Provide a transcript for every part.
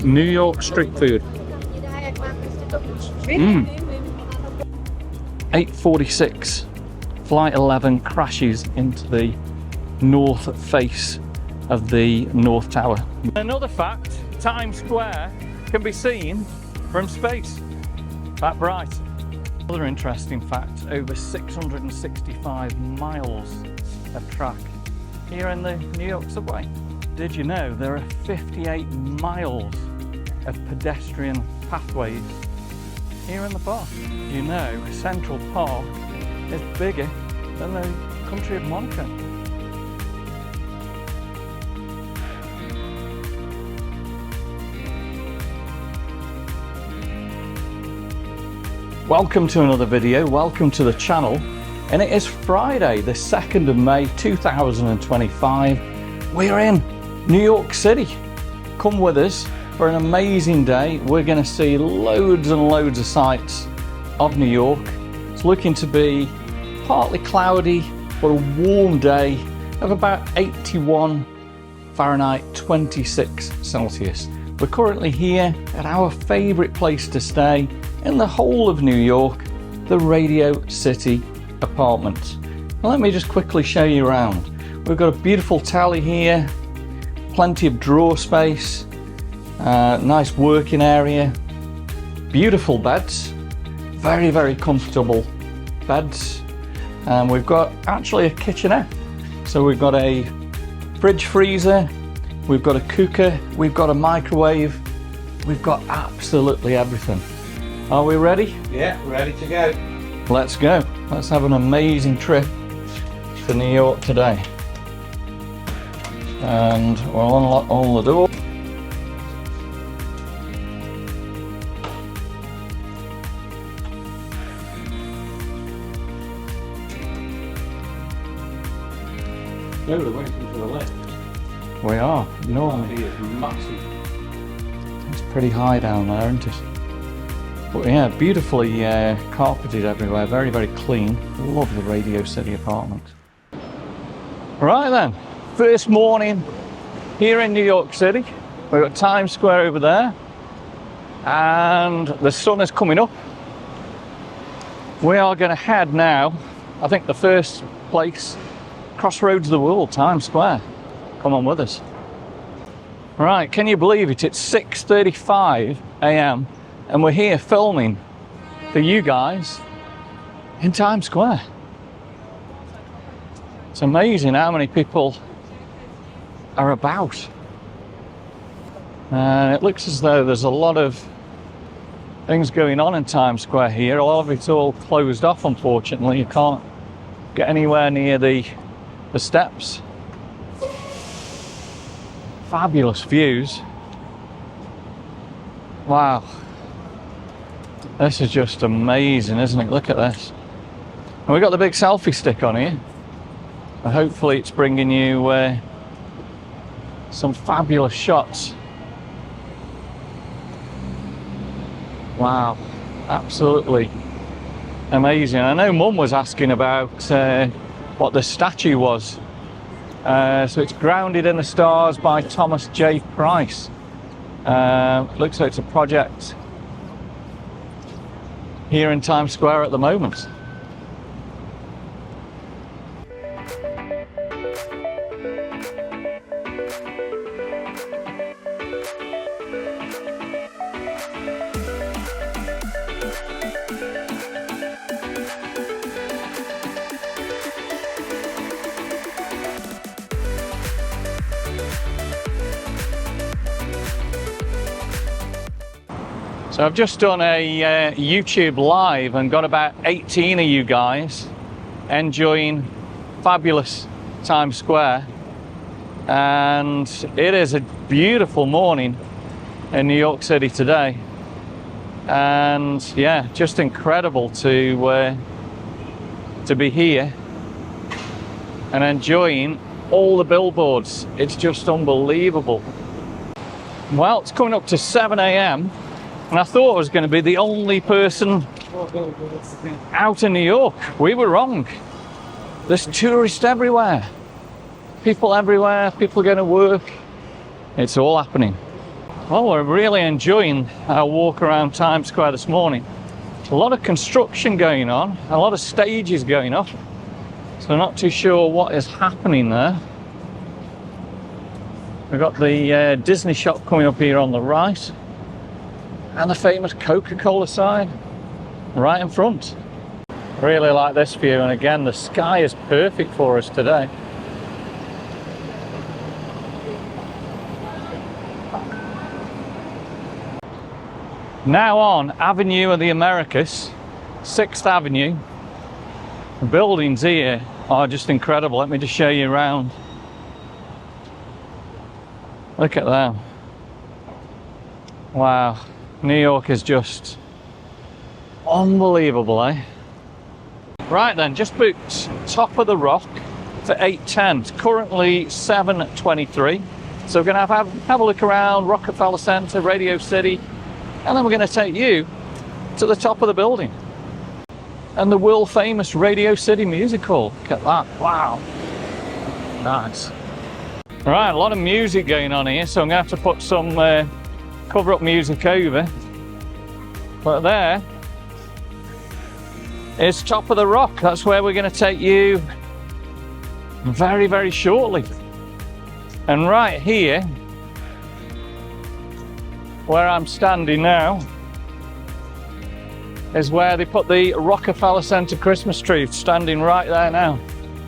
New York street food. 8:46. Flight 11 crashes into the north face of the North Tower. Another fact, Times Square can be seen from space. That bright. Another interesting fact, over 665 miles of track here in the New York subway. Did you know there are 58 miles of pedestrian pathways here in the park? You know Central Park is bigger than the country of Monaco. Welcome to another video, welcome to the channel. And it is Friday, the 2nd of May 2025. We're in New York City. Come with us for an amazing day. We're going to see loads and loads of sights of New York. It's looking to be partly cloudy, but a warm day of about 81 Fahrenheit, 26 Celsius. We're currently here at our favourite place to stay in the whole of New York, the Radio City Apartments. Now let me just quickly show you around. We've got a beautiful tally here, plenty of drawer space, nice working area, beautiful beds, very, very comfortable beds. And we've got actually a kitchenette. So we've got a fridge freezer, we've got a cooker, we've got a microwave, we've got absolutely everything. Are we ready? Yeah, ready to go. Let's go. Let's have an amazing trip to New York today. And we'll unlock all the doors. No, we're waiting for the lift. We are. Normally it's massive. It's pretty high down there, isn't it? But yeah, beautifully carpeted everywhere, very, very clean. Love the Radio City Apartments. Right then, first morning here in New York City. We've got Times Square over there, and the sun is coming up. We are going to head now, I think the first place, crossroads of the world, Times Square. Come on with us. Right, can you believe it? It's 6:35 a.m. and we're here filming for you guys in Times Square. It's amazing how many people are about. And it looks as though there's a lot of things going on in Times Square here. A lot of it's all closed off, unfortunately. You can't get anywhere near the steps. Fabulous views. Wow. This is just amazing, isn't it? Look at this. And we've got the big selfie stick on here. And hopefully it's bringing you some fabulous shots. Wow, absolutely amazing. I know Mum was asking about what the statue was. So it's Grounded in the Stars by Thomas J. Price. Looks like it's a project here in Times Square at the moment. So I've just done a YouTube live and got about 18 of you guys enjoying fabulous Times Square. And it is a beautiful morning in New York City today. And yeah, just incredible to be here and enjoying all the billboards. It's just unbelievable. Well, it's coming up to 7 a.m. and I thought I was going to be the only person out in New York. We were wrong. There's tourists everywhere. People everywhere, people going to work. It's all happening. Well, we're really enjoying our walk around Times Square this morning. A lot of construction going on, a lot of stages going up, so not too sure what is happening there. We've got the Disney shop coming up here on the right, and the famous Coca-Cola sign right in front. Really like this view, and again the sky is perfect for us today. Now on Avenue of the Americas, 6th Avenue. The buildings here are just incredible. Let me just show you around. Look at that. Wow, New York is just unbelievable, eh? Right then, just booked Top of the Rock for 8:10. It's currently 7:23. So we're going to have a look around Rockefeller Center, Radio City, and then we're going to take you to the top of the building and the world famous Radio City Music Hall. Look at that. Wow. Nice. Right, a lot of music going on here, so I'm going to have to put some cover up music over. But there is Top of the Rock. That's where we're going to take you very, very shortly. And right here, where I'm standing now, is where they put the Rockefeller Center Christmas tree. It's standing right there now.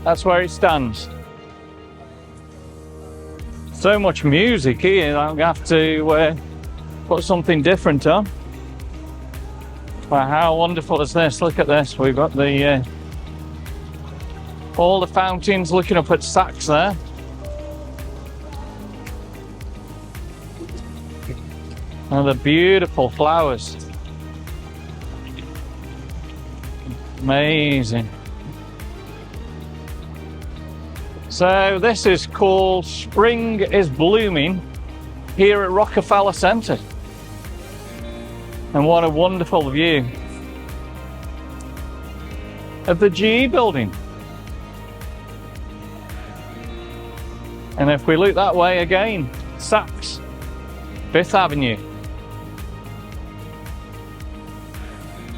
That's where it stands. So much music here, I'm going to have to put something different on. Wow, how wonderful is this? Look at this. We've got the all the fountains looking up at Saks there. And the beautiful flowers. Amazing. So this is called Spring is Blooming here at Rockefeller Center. And what a wonderful view of the GE building. And if we look that way again, Saks, 5th Avenue.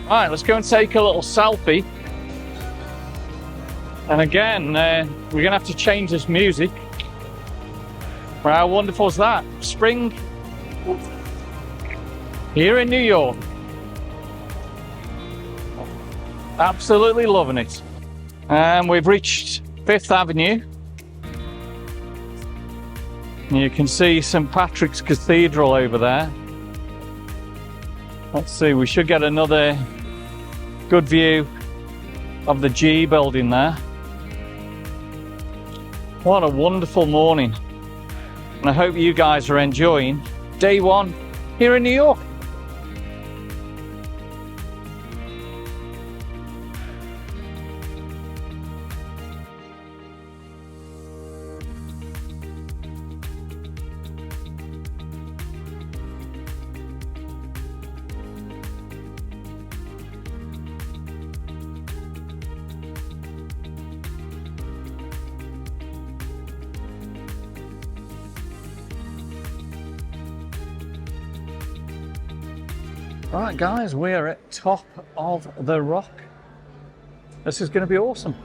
All right, let's go and take a little selfie. And again, we're gonna have to change this music. How wonderful is that? Spring here in New York. Absolutely loving it. And we've reached 5th Avenue. You can see St. Patrick's Cathedral over there. Let's see, we should get another good view of the G building there. What a wonderful morning. And I hope you guys are enjoying day one here in New York. Right guys, we're at Top of the Rock. This is going to be awesome.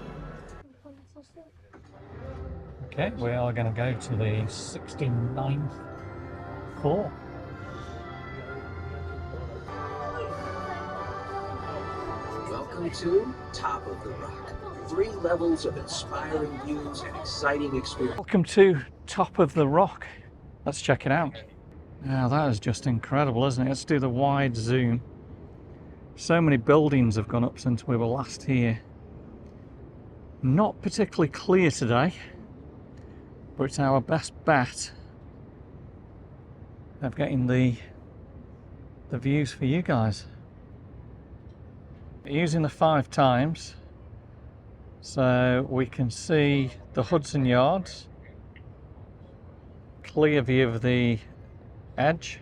Okay, we are going to go to the 69th floor. Welcome to Top of the Rock. 3 levels of inspiring views and exciting experience. Welcome to Top of the Rock. Let's check it out. Now that is just incredible, isn't it? Let's do the wide zoom. So many buildings have gone up since we were last here. Not particularly clear today, but it's our best bet of getting the views for you guys. Using the 5 times, so we can see the Hudson Yards, clear view of the edge,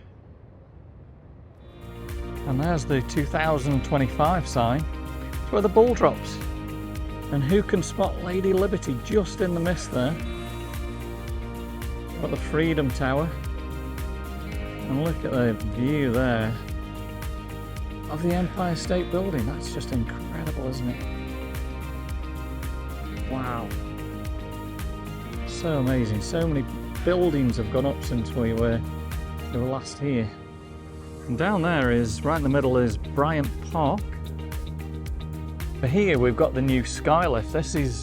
and there's the 2025 sign. It's where the ball drops, and who can spot Lady Liberty just in the mist there? Got the Freedom Tower, And look at the view there of the Empire State Building. That's just incredible, isn't it? Wow. So amazing. So many buildings have gone up since we were last here. And down there is, right in the middle, is Bryant Park. For here we've got the new skylift. This is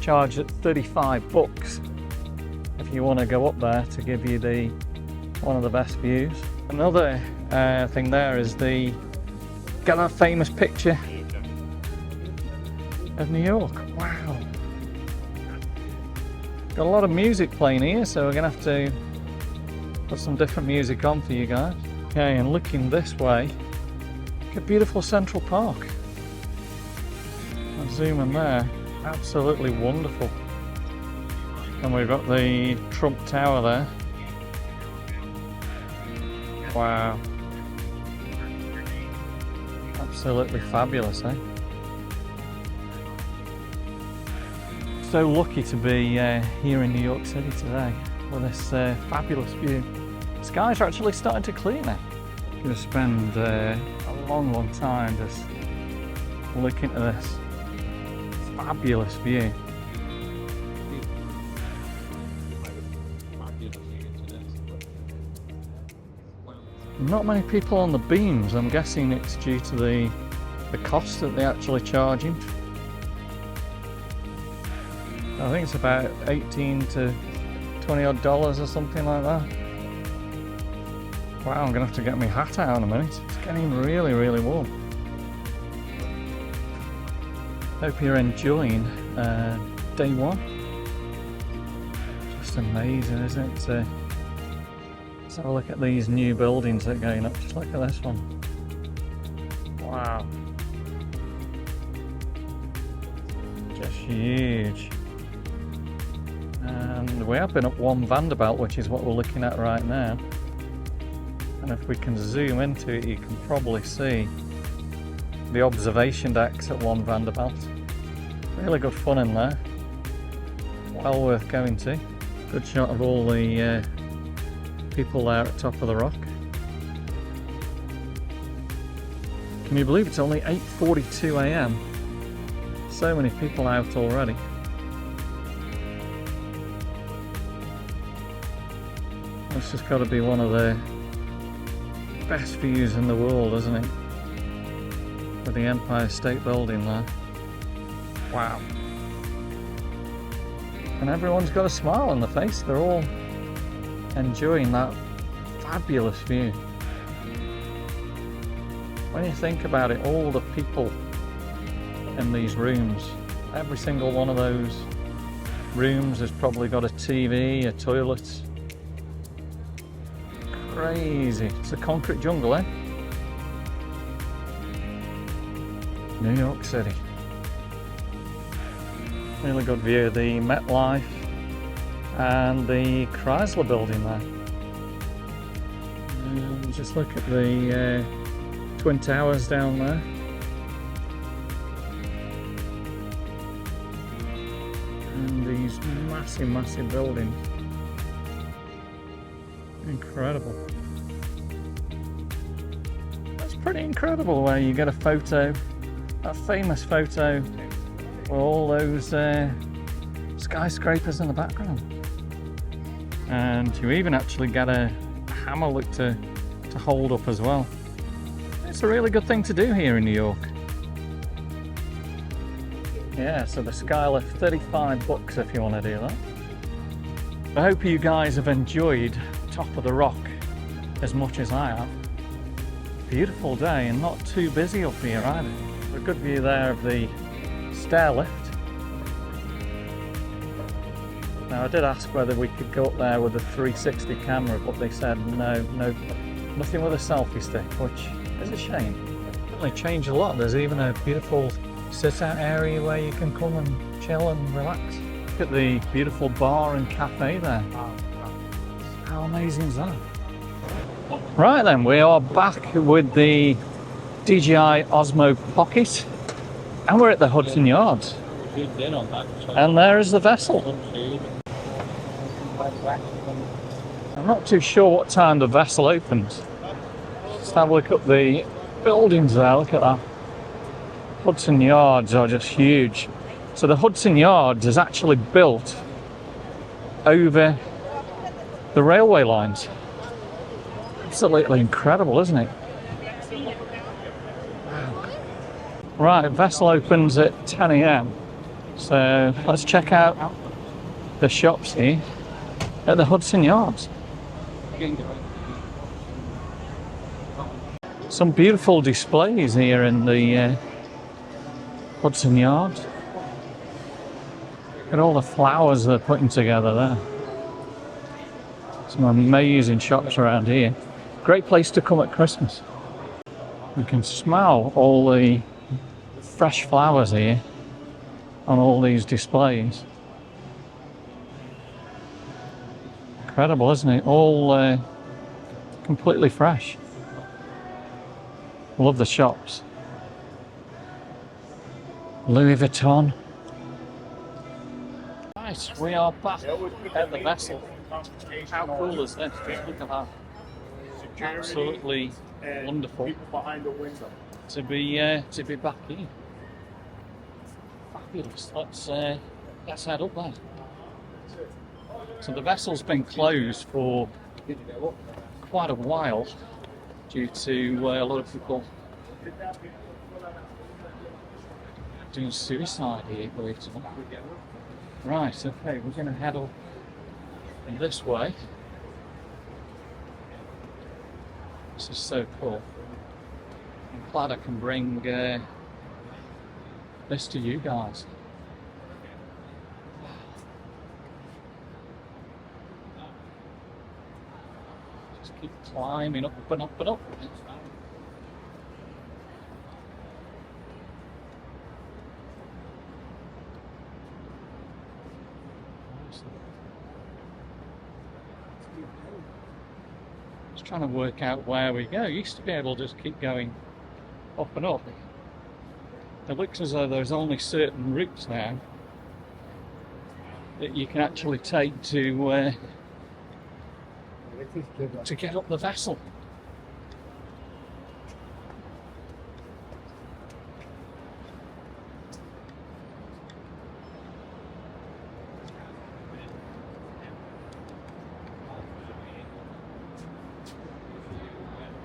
charged at $35 if you want to go up there to give you one of the best views. Another thing there is got that famous picture of New York. Wow. Got a lot of music playing here, so we're gonna have to put some different music on for you guys. Okay, and looking this way, look at beautiful Central Park. I'll zoom in there, absolutely wonderful. And we've got the Trump Tower there. Wow. Absolutely fabulous, eh? So lucky to be here in New York City today with this fabulous view. The skies are actually starting to clear now. I'm going to spend a long time just looking at this fabulous view. Not many people on the beams. I'm guessing it's due to the cost that they're actually charging. I think it's about $18 to $20 odd or something like that. Wow, I'm gonna have to get my hat out in a minute. It's getting really warm. Hope you're enjoying day one. Just amazing, isn't it? Let's have a look at these new buildings that are going up. Just look at this one. Wow. Just huge. And we have been up one Vanderbilt, which is what we're looking at right now. And if we can zoom into it, you can probably see the observation decks at one Vanderbilt. Really good fun in there. Well worth going to. Good shot of all the people there at top of the rock. Can you believe it's only 8:42 AM? So many people out already. It's just got to be one of the best views in the world, isn't it? With the Empire State Building there. Wow. And everyone's got a smile on their face. They're all enjoying that fabulous view. When you think about it, all the people in these rooms, every single one of those rooms has probably got a TV, a toilet. Crazy. It's a concrete jungle, eh? New York City. Really good view of the MetLife and the Chrysler building there. And just look at the Twin Towers down there. And these massive buildings. Incredible. That's pretty incredible where you get a photo, that famous photo with all those skyscrapers in the background. And you even actually get a hammer to hold up as well. It's a really good thing to do here in New York. Yeah, so the skylift, $35 if you want to do that. I hope you guys have enjoyed top of the rock as much as I have. Beautiful day and not too busy up here either. A good view there of the stair lift. Now I did ask whether we could go up there with a 360 camera, but they said no, nothing with a selfie stick, which is a shame. Certainly changed a lot. There's even a beautiful sit-out area where you can come and chill and relax. Look at the beautiful bar and cafe there. How amazing is that? Right then, we are back with the DJI Osmo Pocket and we're at the Hudson Yards. And there is the vessel. I'm not too sure what time the vessel opens. Let's have a look at the buildings there. Look at that. Hudson Yards are just huge. So the Hudson Yards is actually built over the railway lines. Absolutely incredible, isn't it? Right, vessel opens at 10 AM. So let's check out the shops here at the Hudson Yards. Some beautiful displays here in the Hudson Yards. Look at all the flowers they're putting together there. Some amazing shops around here. Great place to come at Christmas. You can smell all the fresh flowers here on all these displays. Incredible, isn't it? All completely fresh. Love the shops. Louis Vuitton. Right, we are back at the vessel. How cool is this? Just look at that. Absolutely wonderful to be back here. Fabulous. Let's head up there. So the vessel's been closed for quite a while due to a lot of people doing suicide here, believe it or not. Right, okay, we're going to head up this way. This is so cool. I'm glad I can bring this to you guys. Just keep climbing up and up and up. Just trying to work out where we go. Used to be able to just keep going up and up. It looks as though there's only certain routes now that you can actually take to get up the vessel.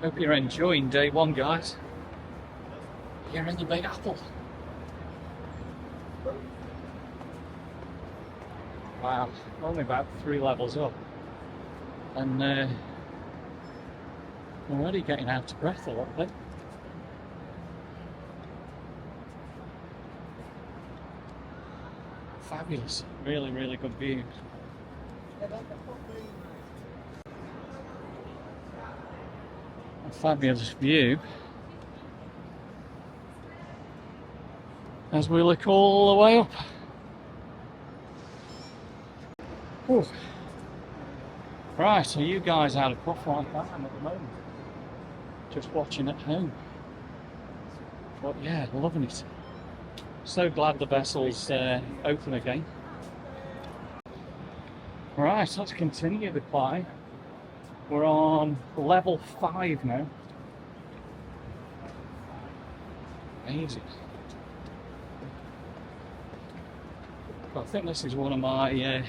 Hope you're enjoying day one, guys. Here in the Big Apple. Wow, only about 3 levels up. And already getting out of breath a little bit. Fabulous, really, really good view. A fabulous view as we look all the way up. Ooh. Right, so you guys had a puff like that at the moment, just watching at home. But yeah, loving it. So glad the vessel's open again. Right, let's continue the climb. We're on level 5 now. Amazing. I think this is one of my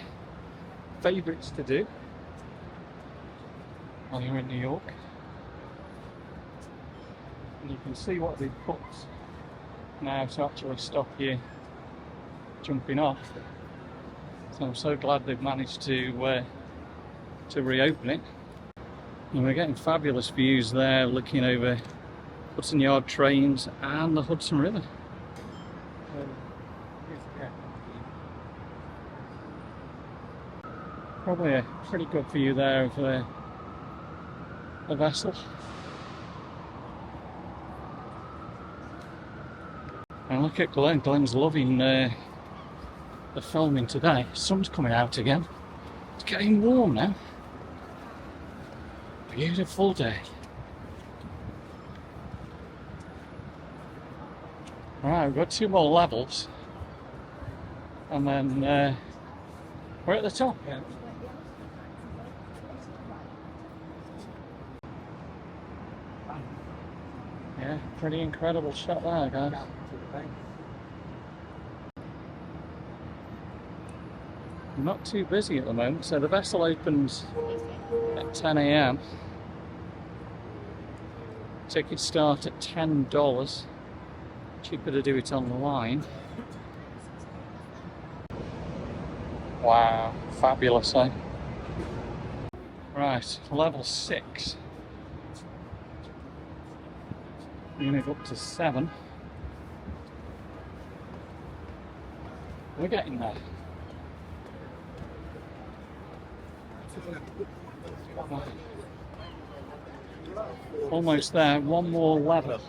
favourites to do while you're in New York. And you can see what they've put now to actually stop you jumping off. So I'm so glad they've managed to reopen it. And we're getting fabulous views there, looking over Hudson Yard trains and the Hudson River. Probably a pretty good view there of the vessel. And look at Glynn. Glynn's loving the filming today. Sun's coming out again. It's getting warm now. Beautiful day. Right, we've got 2 more levels, and then we're at the top. Yeah, pretty incredible shot there, guys. Not too busy at the moment, so the vessel opens at 10 a.m. Tickets start at $10. Cheaper to do it online. Wow, fabulous, eh? Right, level 6. We're going to go up to 7. We're getting there. Almost there, one more level.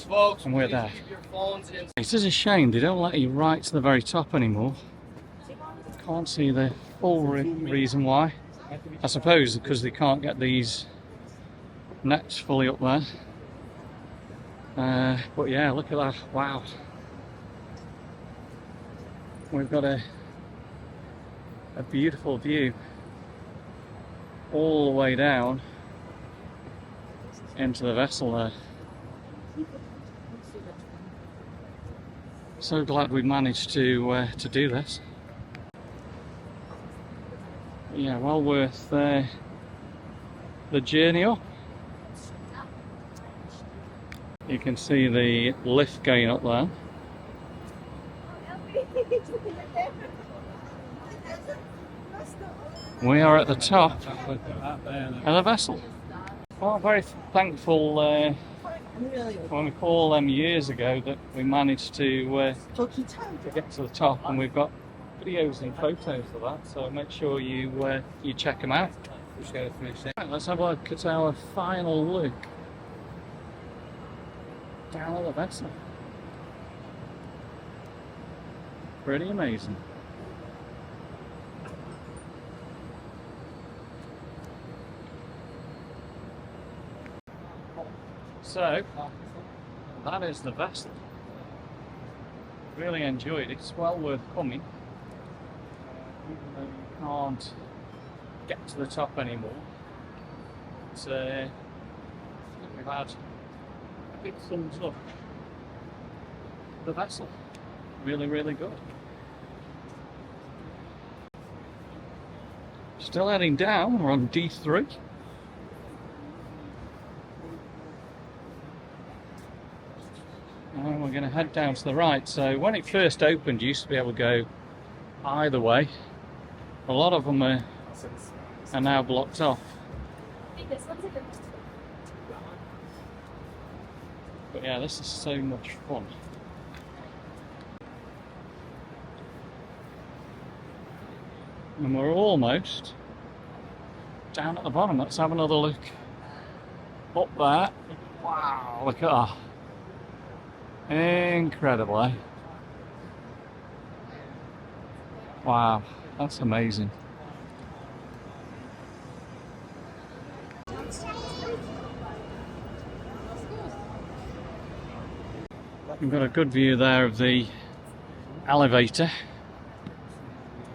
Folks, And we're there. keep your phones in. It is a shame they don't let you right to the very top anymore. Can't see the full reason why. I suppose because they can't get these nets fully up there. But yeah, look at that. Wow. We've got a beautiful view all the way down into the vessel there. So glad we managed to do this. Yeah, well worth the journey up. You can see the lift going up there. We are at the top of the vessel. Well, I'm very thankful when we call them years ago that we managed to get to the top, and we've got videos and photos of that, so make sure you check them out. Right, let's have a look at our final look down at the vessel. Pretty amazing. So, that is the vessel. Really enjoyed it. It's well worth coming. Even though you can't get to the top anymore. It's, we've had a big thumbs up. The vessel. Really, really good. Still heading down. We're on D3. And we're going to head down to the right. So when it first opened, you used to be able to go either way. A lot of them are now blocked off. But yeah, this is so much fun. And we're almost down at the bottom. Let's have another look up there. Wow, look at that. Incredible, eh? Wow, that's amazing. We've got a good view there of the elevator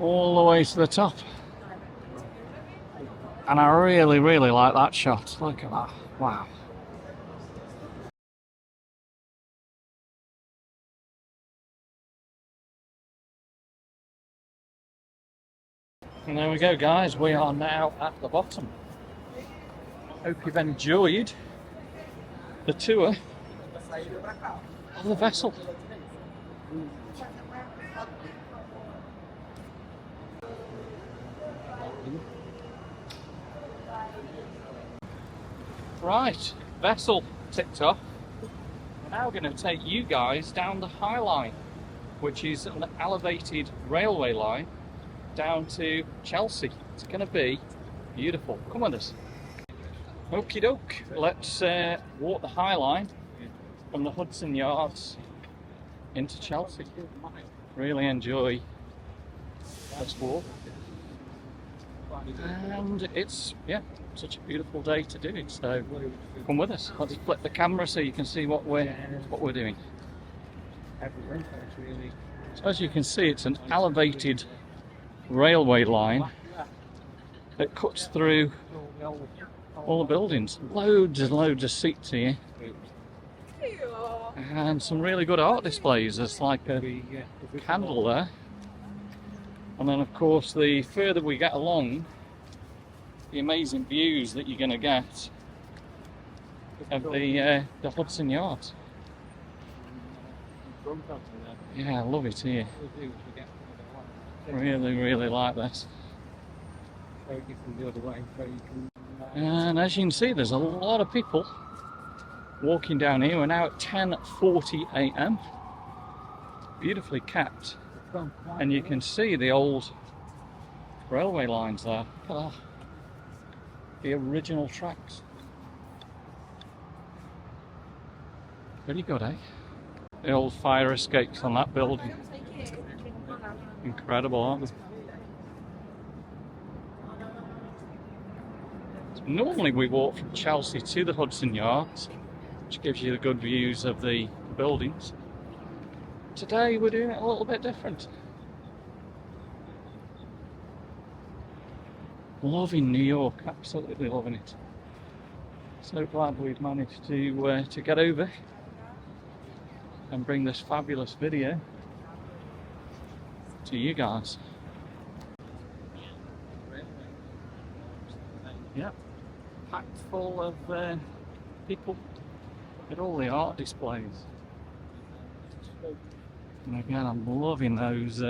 all the way to the top. And I really, really like that shot. Look at that. Wow. And there we go, guys, we are now at the bottom. Hope you've enjoyed the tour of the vessel. Right, vessel ticked off. We're now going to take you guys down the High Line, which is an elevated railway line down to Chelsea. It's going to be beautiful. Come with us. Okie doke. Let's walk the High Line from the Hudson Yards into Chelsea. Really enjoy this walk. And it's, yeah, such a beautiful day to do it. So come with us. Let's flip the camera so you can see what we're doing. So as you can see, it's an elevated railway line that cuts through all the buildings. Loads and loads of seats here. And some really good art displays. There's like a candle there. And then of course the further we get along, the amazing views that you're going to get of the Hudson Yards. Yeah, I love it here. Really, really like this. And as you can see, there's a lot of people walking down here. We're now at 10:40 AM. Beautifully kept. And you can see the old railway lines there. Look at that. The original tracks. Pretty good, eh? The old fire escapes on that building. Incredible, aren't they? So normally we walk from Chelsea to the Hudson Yards, which gives you the good views of the buildings. Today we're doing it a little bit different. Loving New York, absolutely loving it. So glad we've managed to get over and bring this fabulous video to you guys. Yep, packed full of people at all the art displays. And again, I'm loving those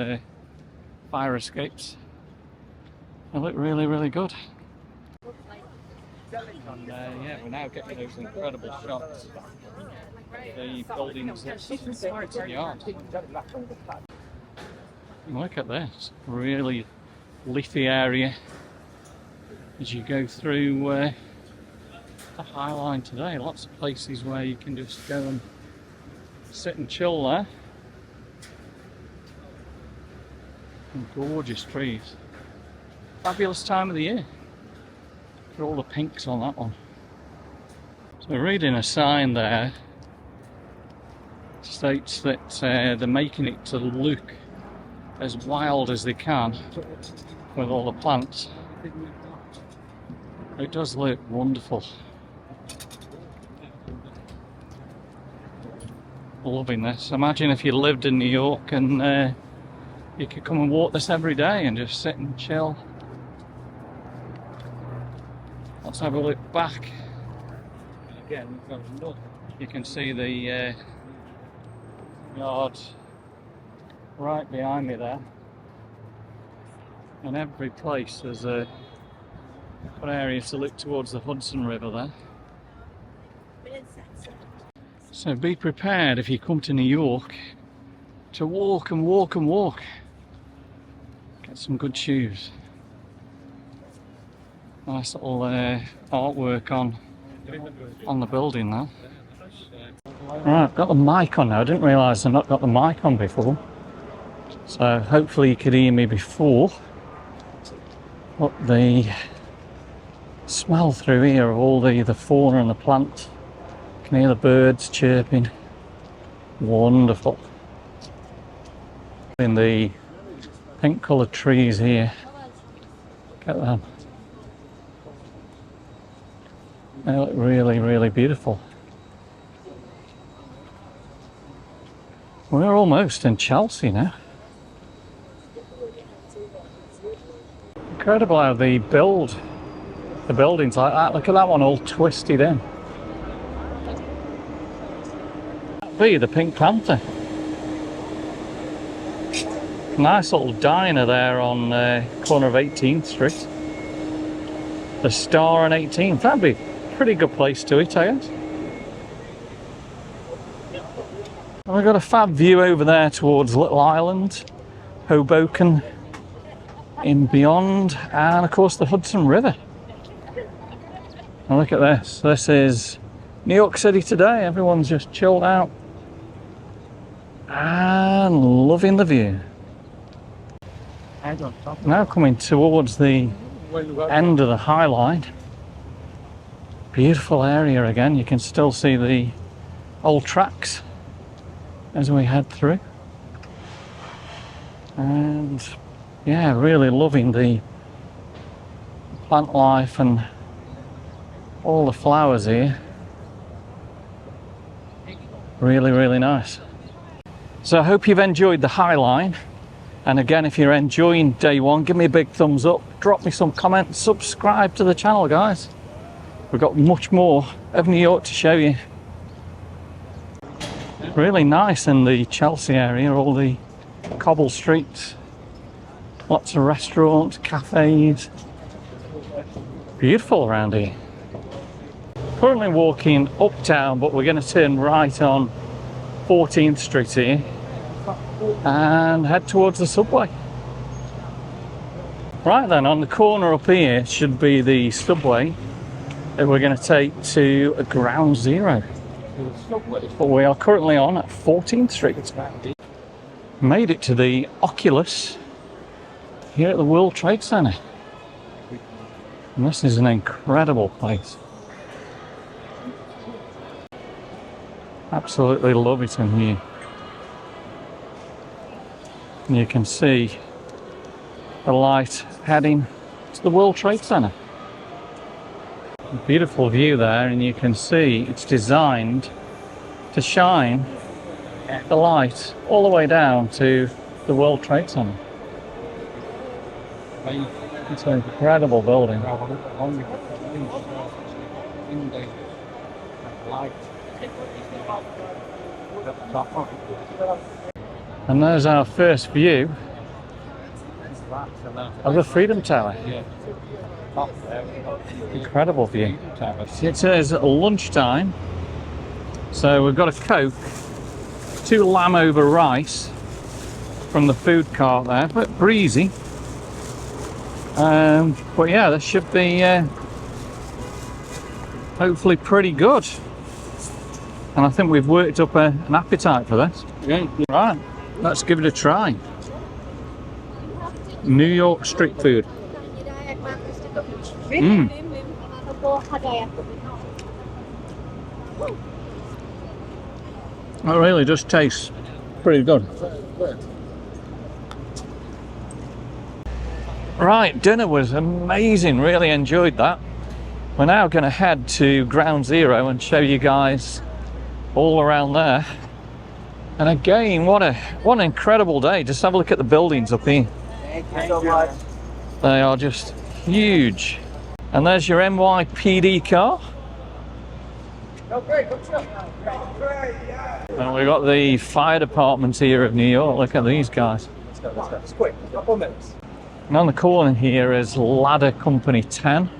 fire escapes. They look really, really good. And yeah, we're now getting those incredible shots of the buildings that the yard. Look at this, really leafy area as you go through the High Line today. Lots of places where you can just go and sit and chill there. And gorgeous trees. Fabulous time of the year. Look at all the pinks on that one. So reading a sign there states that they're making it to look as wild as they can with all the plants. It does look wonderful. Loving this. Imagine if you lived in New York and you could come and walk this every day and just sit and chill. Let's have a look back. Again, you can see the yard right behind me there. In every place there's a good area to look towards the Hudson River there. So be prepared if you come to New York to walk and walk and walk. Get some good shoes. Nice little artwork on the building now. Right, I've got the mic on now. I didn't realise I've not got the mic on before. So hopefully you could hear me before. But the smell through here of all the fauna and the plants. You can hear the birds chirping. Wonderful. In the pink coloured trees here. Look at them. They look really, really beautiful. We're almost in Chelsea now. Incredible how they build the buildings like that. Look at that one all twisted in. That'd be the Pink Panther. Nice little diner there on corner of 18th Street. The Star on 18th. That'd be a pretty good place to eat, I guess. And we've got a fab view over there towards Little Island, Hoboken, in beyond, and of course the Hudson River. And look at this. This is New York City today. Everyone's just chilled out and loving the view. Now coming towards the end of the High Line. Beautiful area again. You can still see the old tracks as we head through. And yeah, really loving the plant life and All the flowers here. Really, really nice. So I hope you've enjoyed the High Line. And again, if you're enjoying day one, give me a big thumbs up, drop me some comments, subscribe to the channel, guys. We've got much more of New York to show you. Really nice in the Chelsea area, all the cobble streets. Lots of restaurants, cafes. Beautiful around here. Currently walking uptown, but we're going to turn right on 14th Street here and head towards the subway. Right then, on the corner up here should be the subway that we're going to take to Ground Zero. But we are currently on at 14th Street. Made it to the Oculus here at the World Trade Center. And this is an incredible place. Absolutely love it in here. And you can see the light heading to the World Trade Center. Beautiful view there, and you can see it's designed to shine the light all the way down to the World Trade Center. It's an incredible building. And there's our first view of the Freedom Tower. Incredible view. It says lunchtime, so we've got a Coke, 2 lamb over rice from the food cart there, but breezy. But yeah, this should be hopefully pretty good. And I think we've worked up an appetite for this. Yeah. Right, let's give it a try. New York street food. It really just tastes pretty good. Right, dinner was amazing, really enjoyed that. We're now going to head to Ground Zero and show you guys all around there. And again, what an incredible day. Just have a look at the buildings up here. Thank you so much. They are just huge. And there's your NYPD car. And we've got the fire department here of New York. Look at these guys. It's quick, a couple minutes. And on the corner here is Ladder Company 10.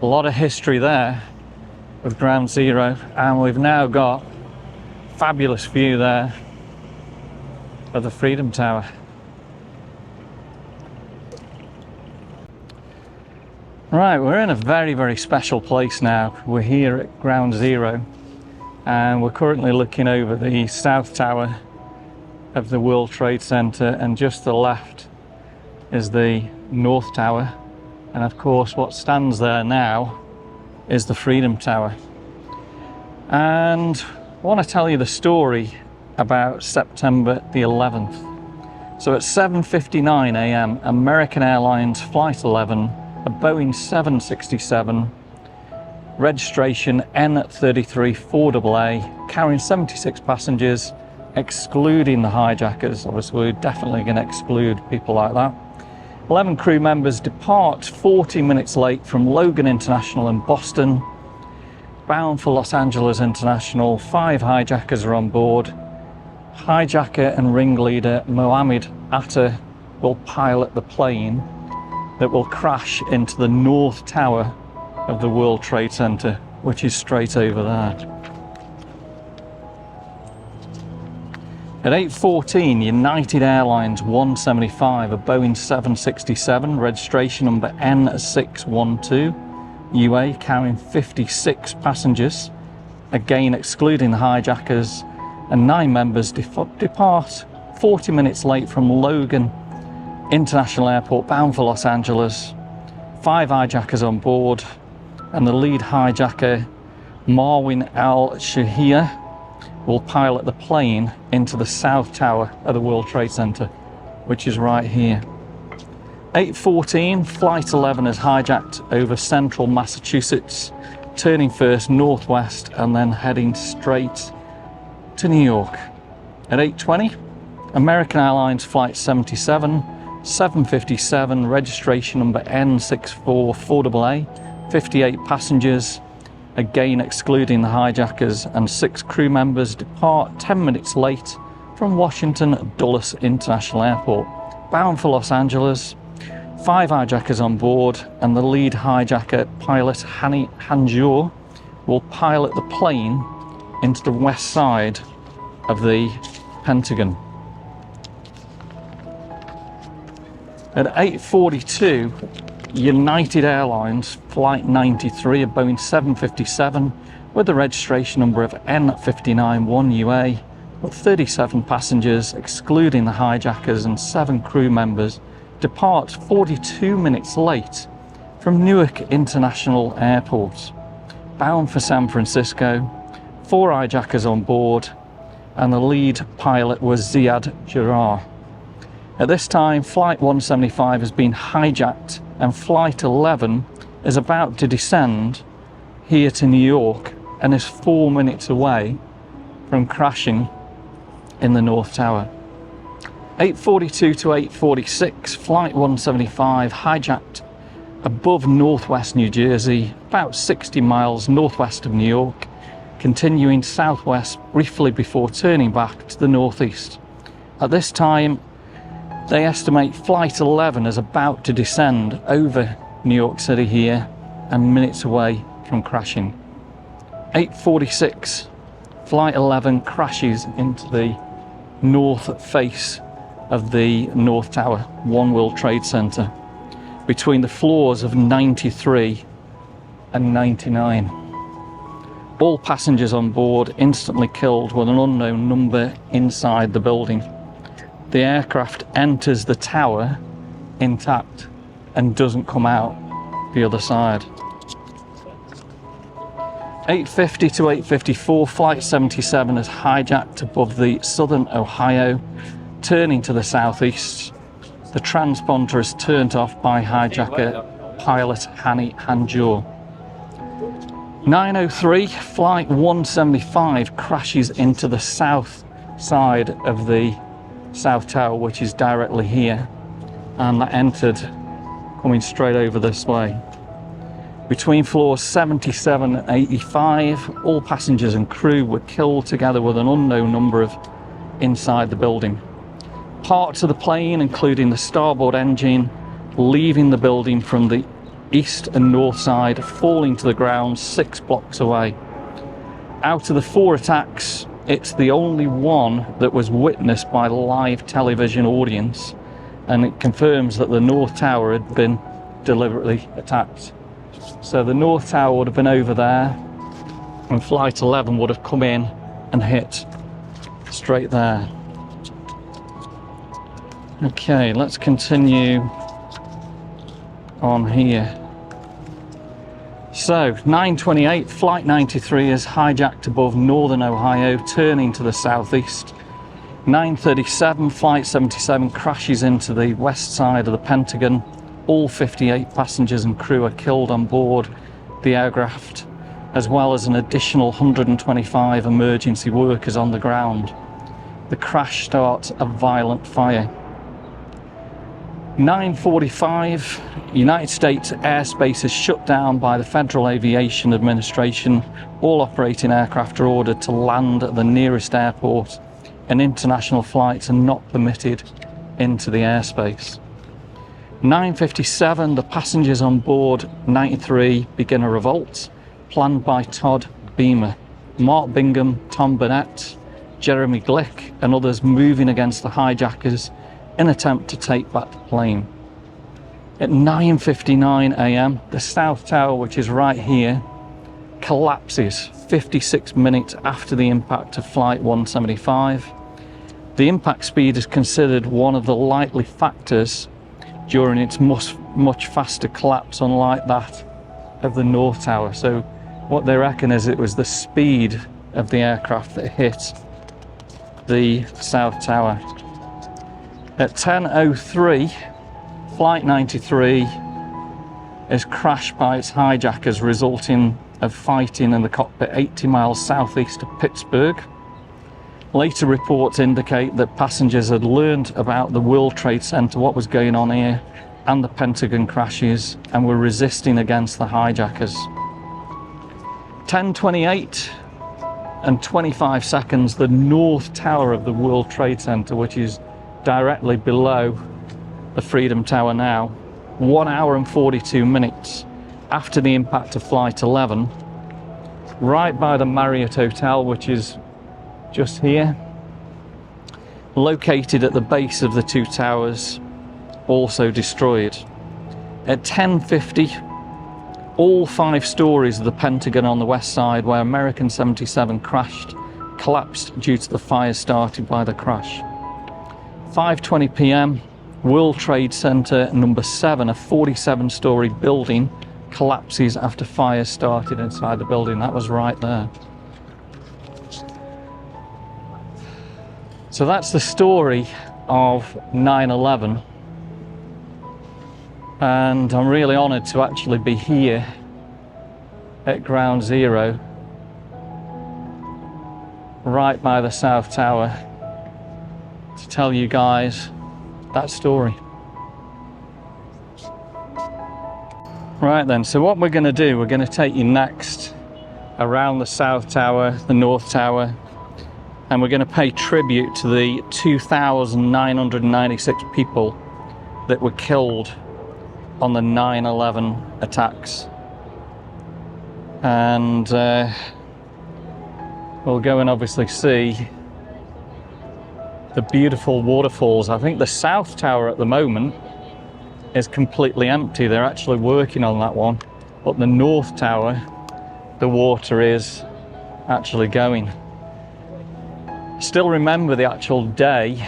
A lot of history there with Ground Zero, and we've now got a fabulous view there of the Freedom Tower. Right, we're in a very, very special place now. We're here at Ground Zero, and we're currently looking over the South Tower of the World Trade Center, and just to the left is the North Tower, and of course what stands there now is the Freedom Tower. And I want to tell you the story about September the 11th. So at 7:59 a.m. American Airlines Flight 11, a Boeing 767, registration N33-4AA, carrying 76 passengers, excluding the hijackers. Obviously we're definitely going to exclude people like that. 11 crew members depart 40 minutes late from Logan International in Boston, bound for Los Angeles International. 5 hijackers are on board. Hijacker and ringleader Mohammed Atta will pilot the plane that will crash into the North Tower of the World Trade Center, which is straight over there. At 8:14, United Airlines 175, a Boeing 767, registration number N612, UA, carrying 56 passengers, again excluding the hijackers, and 9 members depart 40 minutes late from Logan International Airport, bound for Los Angeles. 5 hijackers on board, and the lead hijacker, Marwin Al-Shahir, will pilot the plane into the South Tower of the World Trade Center, which is right here. 8:14, Flight 11 is hijacked over central Massachusetts, turning first northwest and then heading straight to New York. At 8:20, American Airlines Flight 77, 757, registration number N644AA, 58 passengers, again excluding the hijackers, and 6 crew members depart 10 minutes late from Washington Dulles International Airport, bound for Los Angeles. 5 hijackers on board, and the lead hijacker, pilot Hani Hanjour, will pilot the plane into the west side of the Pentagon. At 8:42, United Airlines Flight 93, a Boeing 757 with the registration number of N591UA, with 37 passengers, excluding the hijackers, and 7 crew members, departs 42 minutes late from Newark International Airport, bound for San Francisco. 4 hijackers on board, and the lead pilot was Ziad Jarrah. At this time, Flight 175 has been hijacked, and Flight 11 is about to descend here to New York and is 4 minutes away from crashing in the North Tower. 8:42 to 8:46, Flight 175 hijacked above northwest New Jersey, about 60 miles northwest of New York, continuing southwest briefly before turning back to the northeast. At this time, they estimate Flight 11 is about to descend over New York City here and minutes away from crashing. 8:46, Flight 11 crashes into the north face of the North Tower, One World Trade Center, between the floors of 93 and 99. All passengers on board instantly killed with an unknown number inside the building. The aircraft enters the tower intact and doesn't come out the other side. 8:50 to 8:54, Flight 77 is hijacked above the southern Ohio, turning to the southeast. The transponder is turned off by hijacker pilot Hani Hanjour. 9:03, Flight 175 crashes into the south side of the South Tower, which is directly here, and that entered coming straight over this way. Between floors 77 and 85, all passengers and crew were killed, together with an unknown number of inside the building. Parts of the plane, including the starboard engine, leaving the building from the east and north side, falling to the ground 6 blocks away. Out of the 4 attacks, it's the only one that was witnessed by live television audience, and it confirms that the North Tower had been deliberately attacked. So the North Tower would have been over there, and Flight 11 would have come in and hit straight there. Okay, let's continue on here. So 9:28, Flight 93 is hijacked above northern Ohio, turning to the southeast. 9:37, Flight 77 crashes into the west side of the Pentagon. All 58 passengers and crew are killed on board the aircraft, as well as an additional 125 emergency workers on the ground. The crash starts a violent fire. 9:45, United States airspace is shut down by the Federal Aviation Administration. All operating aircraft are ordered to land at the nearest airport, and international flights are not permitted into the airspace. 9:57, the passengers on board 93 begin a revolt, planned by Todd Beamer, Mark Bingham, Tom Burnett, Jeremy Glick, and others moving against the hijackers in an attempt to take back the plane. At 9:59 a.m, the South Tower, which is right here, collapses 56 minutes after the impact of Flight 175. The impact speed is considered one of the likely factors during its much faster collapse, unlike that of the North Tower. So what they reckon is it was the speed of the aircraft that hit the South Tower. At 10:03, Flight 93 is crashed by its hijackers, resulting of fighting in the cockpit 80 miles southeast of Pittsburgh. Later reports indicate that passengers had learned about the World Trade Center, what was going on here, and the Pentagon crashes, and were resisting against the hijackers. 10:28 and 25 seconds, the North Tower of the World Trade Center, which is directly below the Freedom Tower now, 1 hour and 42 minutes after the impact of Flight 11, right by the Marriott Hotel, which is just here, located at the base of the two towers, also destroyed. At 10:50, all 5 stories of the Pentagon on the west side, where American 77 crashed, collapsed due to the fire started by the crash. 5:20 p.m, World Trade Center number 7, a 47-story building, collapses after fire started inside the building. That was right there. So that's the story of 9/11. And I'm really honored to actually be here at Ground Zero, right by the South Tower, to tell you guys that story. Right then, so what we're going to do, we're going to take you next around the South Tower, the North Tower, and we're going to pay tribute to the 2,996 people that were killed on the 9/11 attacks. And we'll go and obviously see the beautiful waterfalls. I think the South Tower at the moment is completely empty. They're actually working on that one. But the North Tower, the water is actually going. Still remember the actual day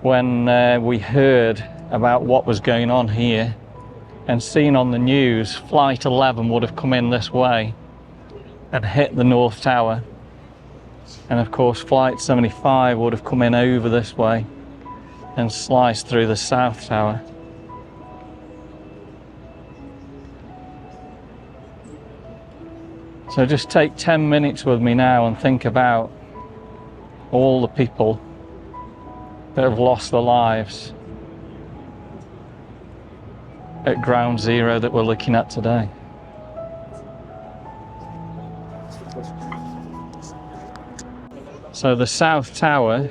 when we heard about what was going on here, and seen on the news, Flight 11 would have come in this way and hit the North Tower. And of course, Flight 75 would have come in over this way and sliced through the South Tower. So just take 10 minutes with me now and think about all the people that have lost their lives at Ground Zero that we're looking at today. So the South Tower,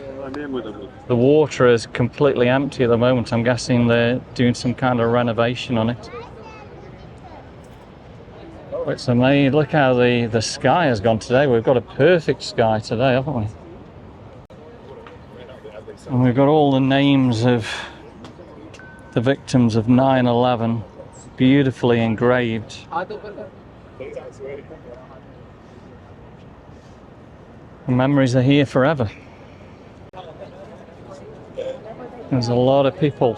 the water is completely empty at the moment. I'm guessing they're doing some kind of renovation on it. It's amazing. Look how the sky has gone today. We've got a perfect sky today, haven't we? And we've got all the names of the victims of 9/11 beautifully engraved. The memories are here forever. There's a lot of people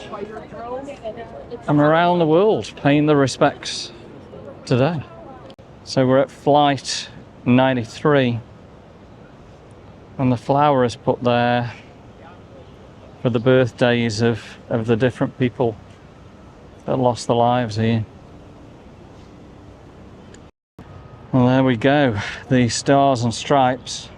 from around the world paying their respects today. So we're at Flight 93, and the flower is put there for the birthdays of the different people that lost their lives here. Well, there we go, the Stars and Stripes.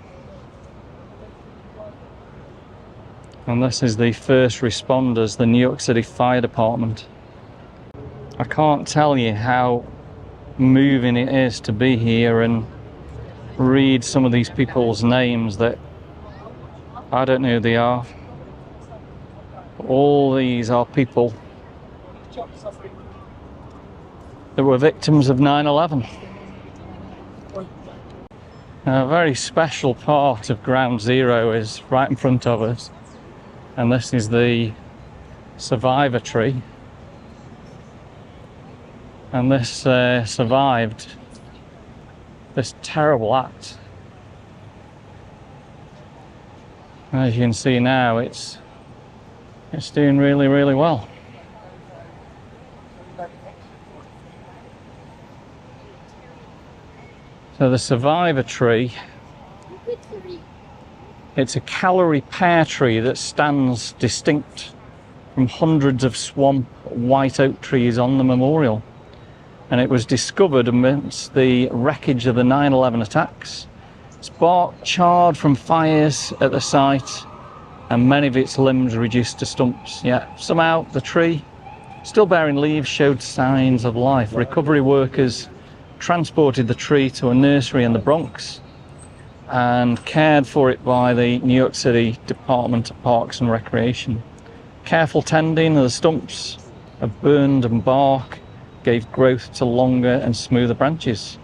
And this is the first responders, the New York City Fire Department. I can't tell you how moving it is to be here and read some of these people's names that I don't know who they are. All these are people that were victims of 9/11. A very special part of Ground Zero is right in front of us, and this is the survivor tree. And this survived this terrible act. As you can see now, it's doing really, really well. So the survivor tree, it's a calorie pear tree that stands distinct from hundreds of swamp white oak trees on the memorial. And it was discovered amidst the wreckage of the 9/11 attacks. Its bark charred from fires at the site, and many of its limbs reduced to stumps. Yet somehow the tree, still bearing leaves, showed signs of life. Recovery workers transported the tree to a nursery in the Bronx and cared for it by the New York City Department of Parks and Recreation. Careful tending of the stumps of burned and bark gave growth to longer and smoother branches.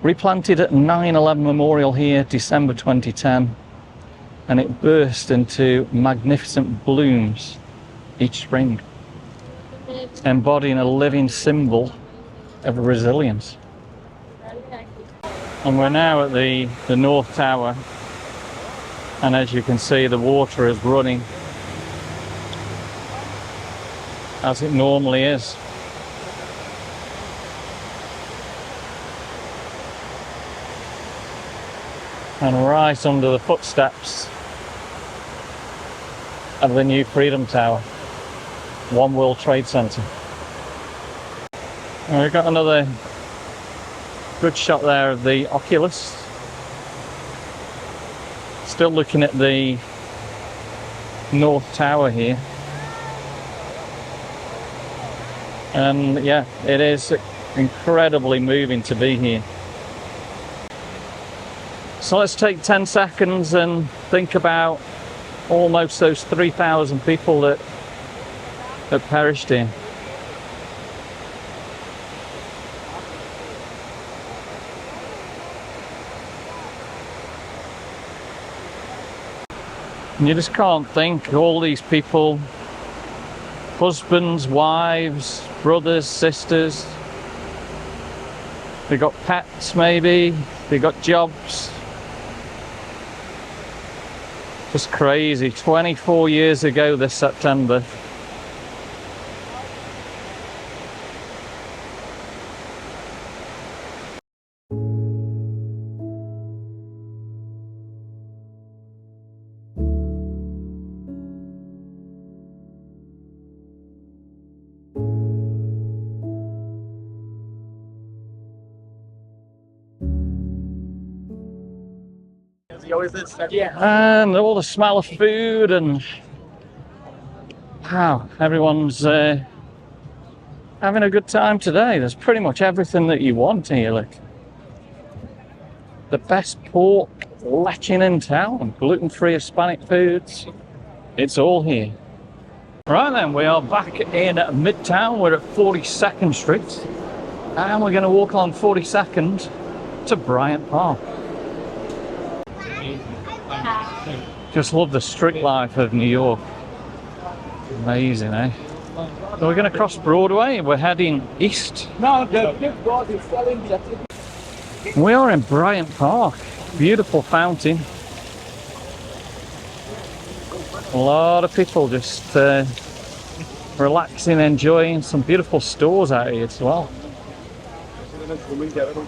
Replanted at 9/11 Memorial here, December 2010, and it burst into magnificent blooms each spring, embodying a living symbol of resilience. And we're now at the North Tower, and as you can see, the water is running as it normally is. And right under the footsteps of the new Freedom Tower, One World Trade Center. And we've got another good shot there of the Oculus. Still looking at the North Tower here. And yeah, it is incredibly moving to be here. So let's take 10 seconds and think about almost those 3,000 people that perished here. And you just can't think, all these people, husbands, wives, brothers, sisters, they got pets maybe, they got jobs. Just crazy. 24 years ago this September. And all the smell of food, and wow, everyone's having a good time today. There's pretty much everything that you want here. Look, the best pork lechon in town, gluten-free Hispanic foods, it's all here. Right then, we are back in Midtown. We're at 42nd Street, and we're going to walk on 42nd to Bryant Park. Just love the street life of New York. Amazing, eh? So we're going to cross Broadway. We're heading east. We are in Bryant Park. Beautiful fountain. A lot of people just relaxing, enjoying some beautiful stores out here as well.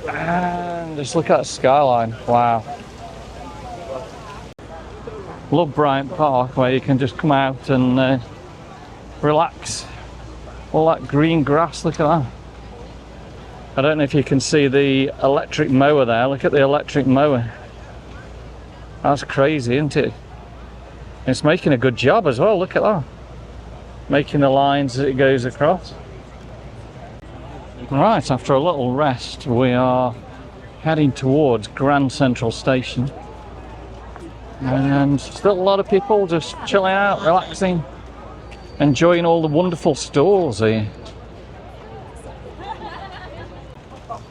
And just look at the skyline. Wow. Love Bryant Park, where you can just come out and relax. All that green grass, look at that. I don't know if you can see the electric mower there. Look at the electric mower. That's crazy, isn't it? It's making a good job as well, look at that. Making the lines as it goes across. Right, after a little rest, we are heading towards Grand Central Station. And still a lot of people just chilling out, relaxing, enjoying all the wonderful stores here.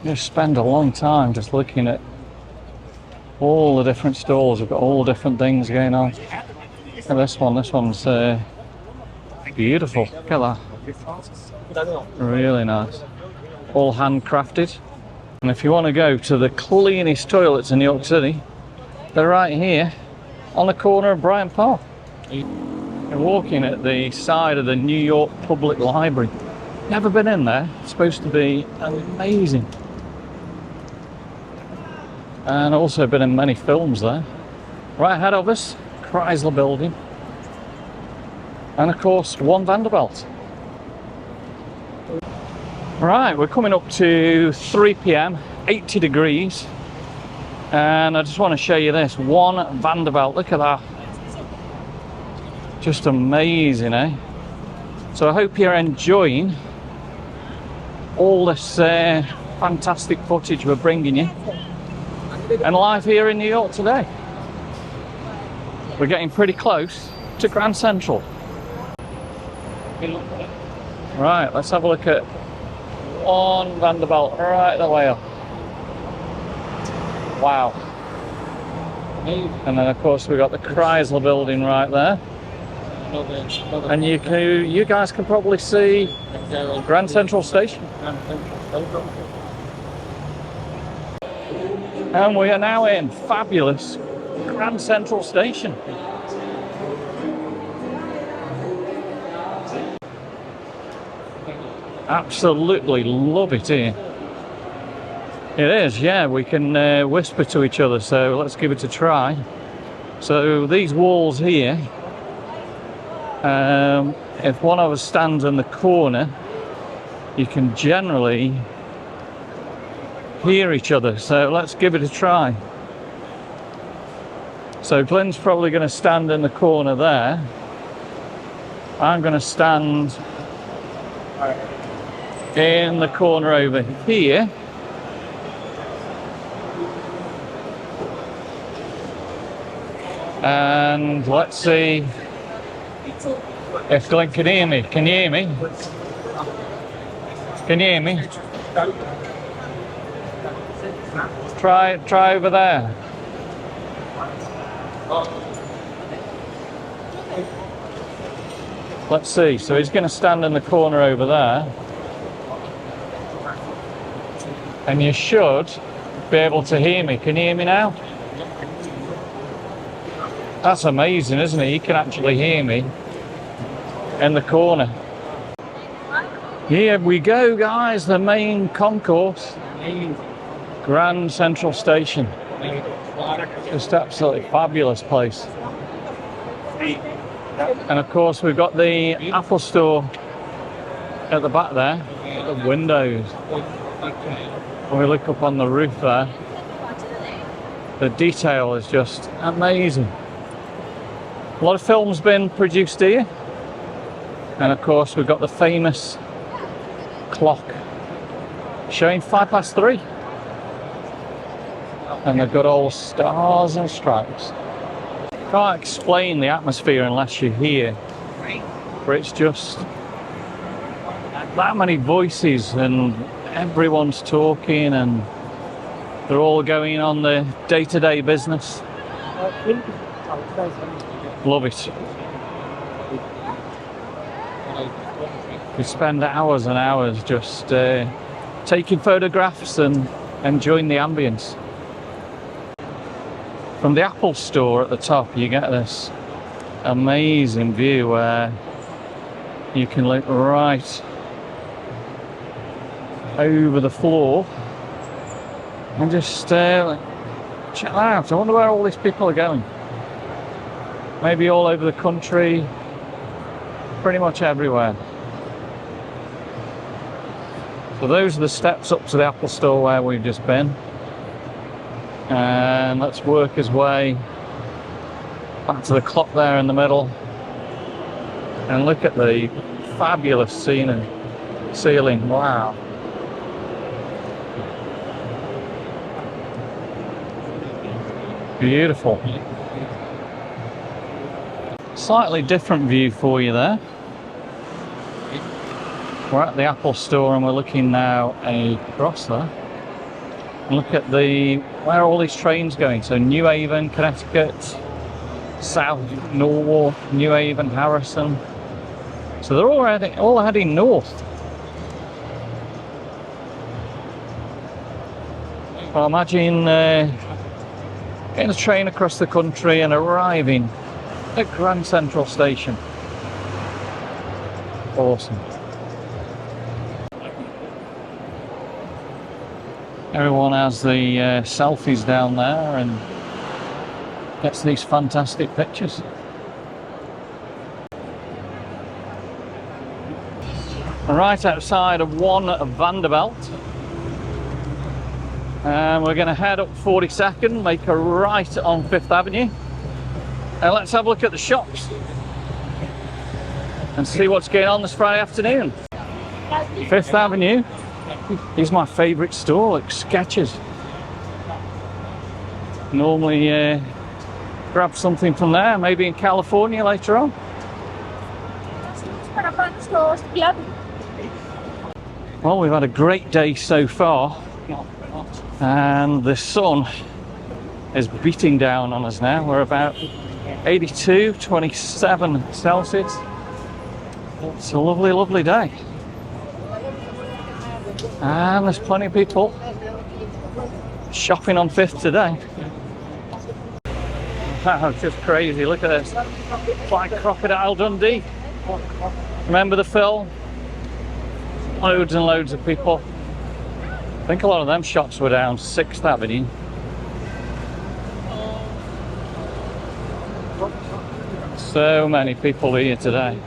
You spend a long time just looking at all the different stores. We've got all different things going on. Look at this one. This one's beautiful. Look at that. Really nice. All handcrafted. And if you want to go to the cleanest toilets in New York City, they're right here on the corner of Bryant Park. You're walking at the side of the New York Public Library. Never been in there. It's supposed to be amazing. And also been in many films there. Right ahead of us, Chrysler Building. and of course one Vanderbilt. Right, we're coming up to 3 p.m, 80 degrees, and I just want to show you this one Vanderbilt. Look at that, just amazing, eh? So I hope you're enjoying all this fantastic footage we're bringing you, and live here in New York today. We're getting pretty close to Grand Central. Right, let's have a look at one Vanderbilt right the way up. Wow. And then of course we've got the Chrysler building right there. And you guys can probably see Grand Central Station. And we are now in fabulous Grand Central Station. Absolutely love it here. It is, yeah, we can whisper to each other, so let's give it a try. So these walls here, if one of us stands in the corner, you can generally hear each other, so let's give it a try. So Glynn's probably going to stand in the corner there. I'm going to stand in the corner over here. And let's see if Glynn can hear me. Can you hear me? Can you hear me? Try over there. Let's see. So he's going to stand in the corner over there. And you should be able to hear me. Can you hear me now? That's amazing, isn't it? You can actually hear me in the corner. Here we go, guys. The main concourse. Grand Central Station. Just absolutely fabulous place. And of course we've got the Apple Store at the back there. The windows. When we look up on the roof there, the detail is just amazing. A lot of films been produced here, and of course we've got the famous clock showing 3:05, and they've got all stars and stripes. Can't explain the atmosphere unless you're here, but it's just that many voices and everyone's talking and they're all going on the day-to-day business. Love it. We spend hours and hours just taking photographs and enjoying the ambience. From the Apple Store at the top, you get this amazing view where you can look right over the floor and just check that out. I wonder where all these people are going. Maybe all over the country, pretty much everywhere. So those are the steps up to the Apple Store where we've just been. And let's work his way back to the clock there in the middle. And look at the fabulous ceiling. Wow. Beautiful. Slightly different view for you there. We're at the Apple Store and we're looking now across there. And look at where are all these trains going? So New Haven, Connecticut, South, North, New Haven, Harrison. So they're all heading north. Well, imagine getting a train across the country and arriving at Grand Central Station. Awesome. Everyone has the selfies down there and gets these fantastic pictures. right outside of 1 Vanderbilt. And we're going to head up 42nd, make a right on 5th Avenue. And let's have a look at the shops and see what's going on this Friday afternoon. 5th Avenue is my favourite store, like Skechers. Normally grab something from there, maybe in California later on. Well, we've had a great day so far, and the sun is beating down on us now. We're about 82, 27 Celsius. It's a lovely, lovely day. And there's plenty of people shopping on 5th today. Wow, it's just crazy. Look at this. It's like Crocodile Dundee. Remember the film? Loads and loads of people. I think a lot of them shops were down 6th Avenue. So many people here today.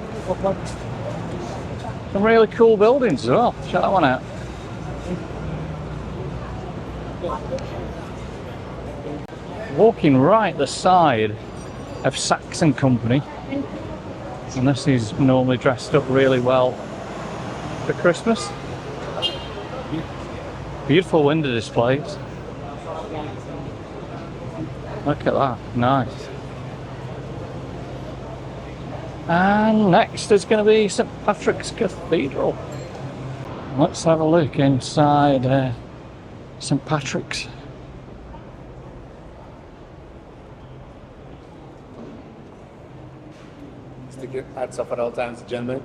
Some really cool buildings as well. Check that one out. Walking right the side of Saxon Company, and this is normally dressed up really well for Christmas. Beautiful window displays. Look at that, nice. And next is going to be St Patrick's Cathedral. Let's have a look inside St Patrick's. Stick your hats up at all times, gentlemen.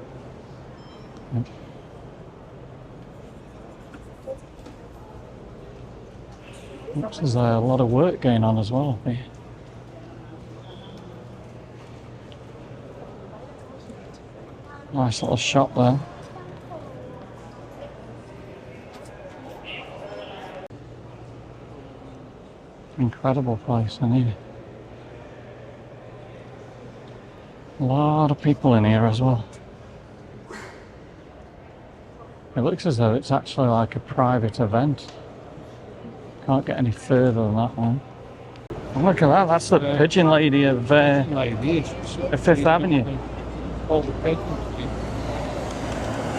There's a lot of work going on as well here. Nice little shop there. Incredible place in here. A lot of people in here as well. It looks as though it's actually like a private event. Can't get any further than that one. Oh, look at that, that's the pigeon lady of 5th Avenue.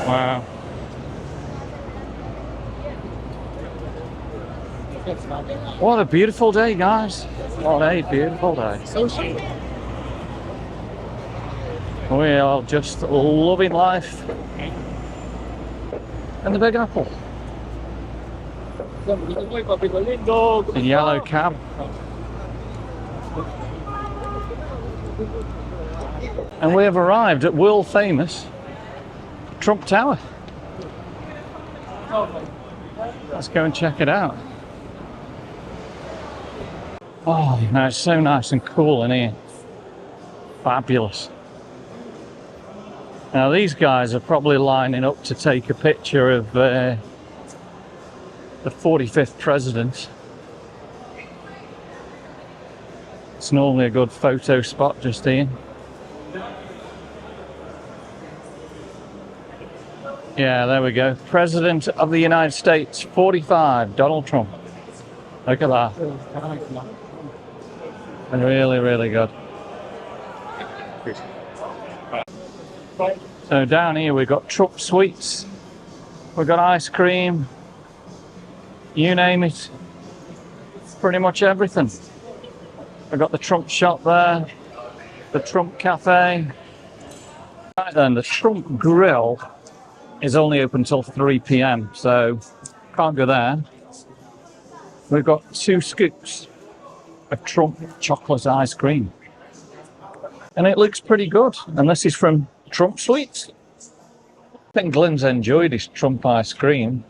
Wow. What a beautiful day, guys. What a beautiful day. We are just loving life in the Big Apple. The yellow cab. And we have arrived at world famous Trump Tower. Let's go and check it out. Oh, no, it's so nice and cool in here. Fabulous. Now these guys are probably lining up to take a picture of the 45th president. It's normally a good photo spot just here. Yeah, there we go. President of the United States, 45, Donald Trump. Look at that. Really, really good. So down here we've got Trump sweets, we've got ice cream, you name it, pretty much everything. We've got the Trump shop there, the Trump cafe. Right then, the Trump grill is only open until 3 p.m, so can't go there. We've got 2 scoops of Trump chocolate ice cream. And it looks pretty good. And this is from Trump Sweets. I think Glynn's enjoyed his Trump ice cream.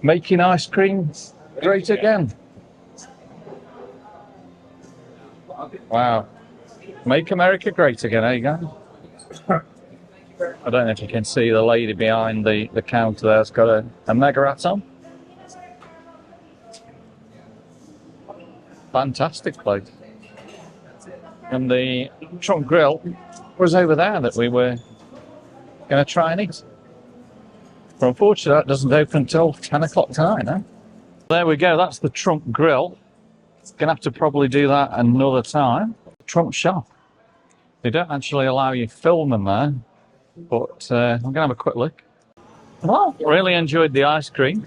Making ice cream great again. Wow. Make America great again, eh, guys? I don't know if you can see the lady behind the counter there has got a mega hat on. Fantastic place. And the Trump grill was over there that we were going to try and eat. But unfortunately, that doesn't open until 10 o'clock tonight, eh? There we go, that's the Trump Grill. Gonna have to probably do that another time. Trump shop. They don't actually allow you filming there, but I'm gonna have a quick look. Well, really enjoyed the ice cream.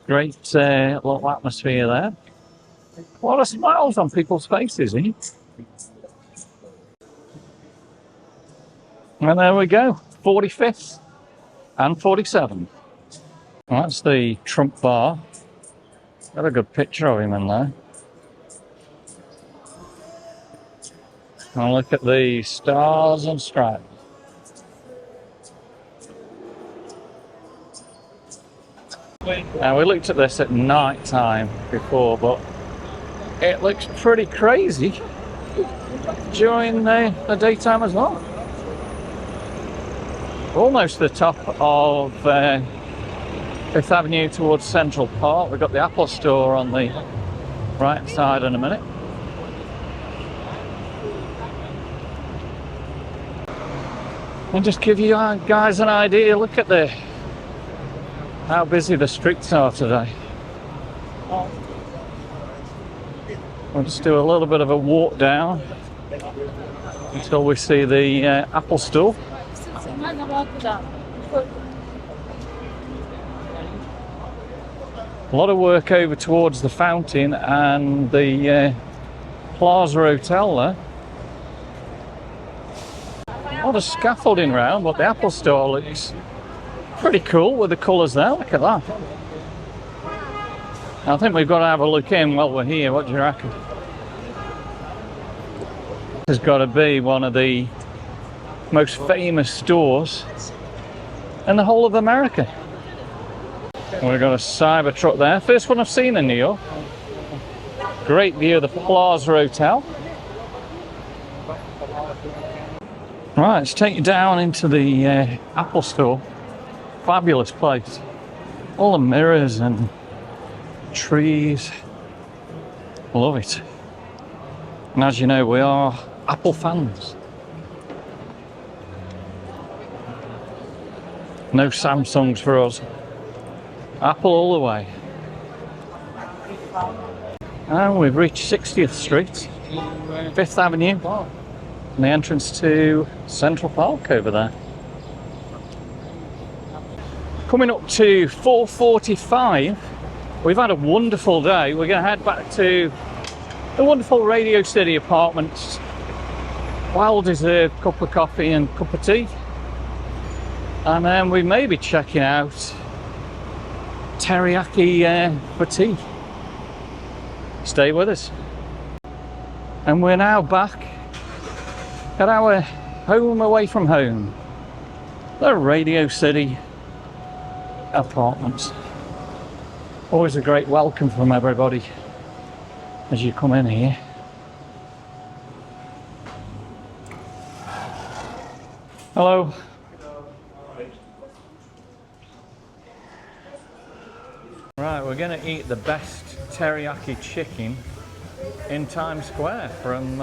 Great little atmosphere there. A lot of smiles on people's faces, eh? And there we go, 45th and 47th. Well, that's the Trump bar. Got a good picture of him in there. And look at the stars and stripes. Now, we looked at this at night time before, but it looks pretty crazy during the daytime as well. Almost the top of Fifth Avenue towards Central Park. We've got the Apple store on the right side in a minute. And just give you guys an idea, look at how busy the streets are today. We'll just do a little bit of a walk down until we see the Apple store. A lot of work over towards the fountain and the Plaza Hotel there. A lot of scaffolding around, but the Apple store looks pretty cool with the colours there. Look at that. I think we've got to have a look in while we're here. What do you reckon? This has got to be one of the most famous stores in the whole of America. And we've got a Cybertruck there. First one I've seen in New York. Great view of the Plaza Hotel. Right, let's take you down into the Apple store. Fabulous place. All the mirrors and trees. Love it. And as you know, we are Apple fans. No Samsungs for us. Apple all the way. And we've reached 60th Street, 5th Avenue. And the entrance to Central Park over there. Coming up to 4:45, we've had a wonderful day. We're going to head back to the wonderful Radio City apartments. Well-deserved cup of coffee and cup of tea. And then we may be checking out teriyaki for tea. Stay with us. And we're now back at our home away from home, the Radio City apartments. Always a great welcome from everybody as you come in here. Hello. Right, we're going to eat the best teriyaki chicken in Times Square from